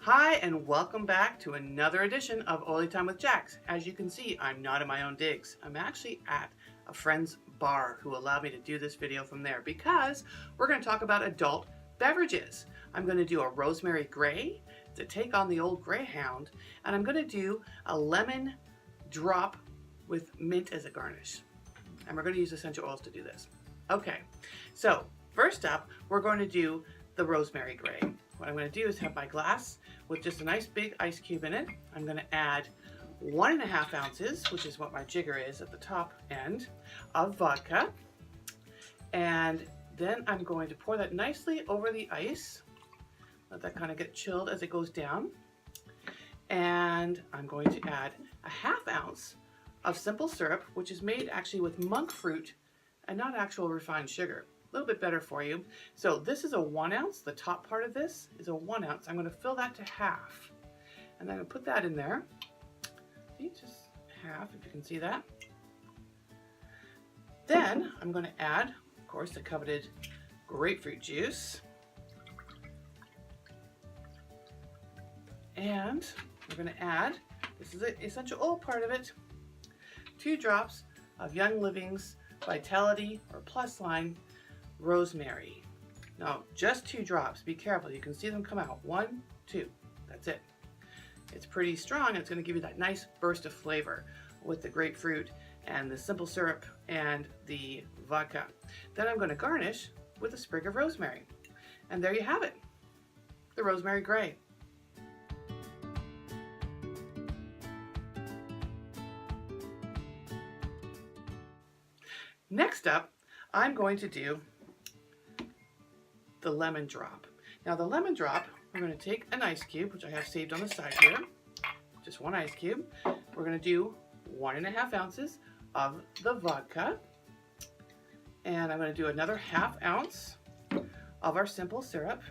Hi, and welcome back to another edition of Oily Time with Jax. As you can see, I'm not in my own digs. I'm actually at a friend's bar who allowed me to do this video from there because we're going to talk about adult beverages. I'm going to do a rosemary gray to take on the old greyhound, and I'm going to do a lemon drop with mint as a garnish. And we're going to use essential oils to do this. Okay, so first up, we're going to do the rosemary gray. What I'm going to do is have my glass with just a nice big ice cube in it. I'm going to add 1.5 ounces, which is what my jigger is at the top end, of vodka. And then I'm going to pour that nicely over the ice. Let that kind of get chilled as it goes down. And I'm going to add a 1/2 ounce of simple syrup, which is made actually with monk fruit and not actual refined sugar. A little bit better for you. So this is a 1 ounce. The top part of this is a 1 ounce. I'm going to fill that to half. And then I'm going to put that in there. See, just half, if you can see that. Then I'm going to add, of course, the coveted grapefruit juice. And we're going to add, this is the essential oil part of it, 2 drops of Young Living's Vitality or Plus Line rosemary. Now, just 2 drops. Be careful. You can see them come out. 1, 2. That's it. It's pretty strong. And it's going to give you that nice burst of flavor with the grapefruit and the simple syrup and the vodka. Then I'm going to garnish with a sprig of rosemary. And there you have it. The rosemary gray. Next up, I'm going to do the lemon drop. Now the lemon drop, we're going to take an ice cube, which I have saved on the side here, just 1 ice cube. We're going to do 1.5 ounces of the vodka, and I'm going to do another 1/2 ounce of our simple syrup.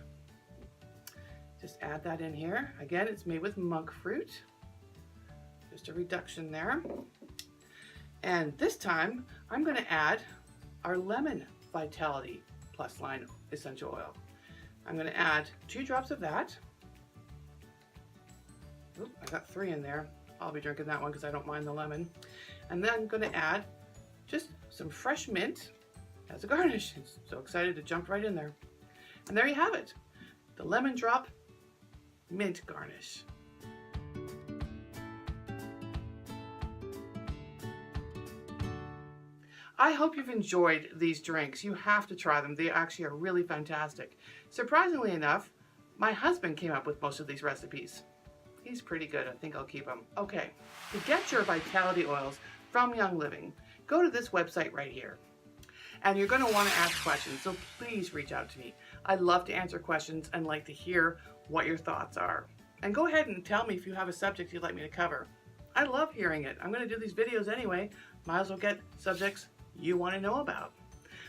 Just add that in here. Again, it's made with monk fruit. Just a reduction there. And this time, I'm going to add our lemon Vitality Plus Line essential oil. I'm going to add 2 drops of that. Oop, I got 3 in there. I'll be drinking that one because I don't mind the lemon. And then I'm going to add just some fresh mint as a garnish. I'm so excited to jump right in there. And there you have it. The lemon drop mint garnish. I hope you've enjoyed these drinks. You have to try them. They actually are really fantastic. Surprisingly enough, my husband came up with most of these recipes. He's pretty good. I think I'll keep him. Okay, to get your vitality oils from Young Living, go to this website right here. And you're going to want to ask questions, so please reach out to me. I love to answer questions and like to hear what your thoughts are. And go ahead and tell me if you have a subject you'd like me to cover. I love hearing it. I'm going to do these videos anyway. Might as well get subjects you want to know about.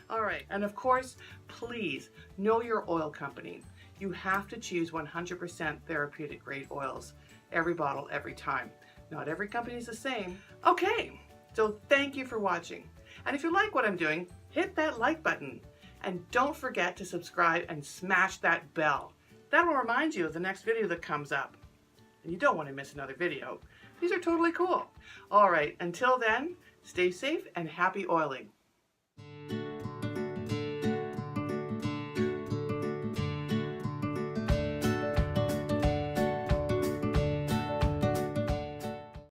All right, and of course, please know your oil company. You have to choose 100% therapeutic grade oils every bottle, every time. Not every company is the same. Okay, so thank you for watching. And if you like what I'm doing, hit that like button. And don't forget to subscribe and smash that bell. That'll remind you of the next video that comes up. And you don't want to miss another video. These are totally cool. All right, until then, stay safe and happy oiling.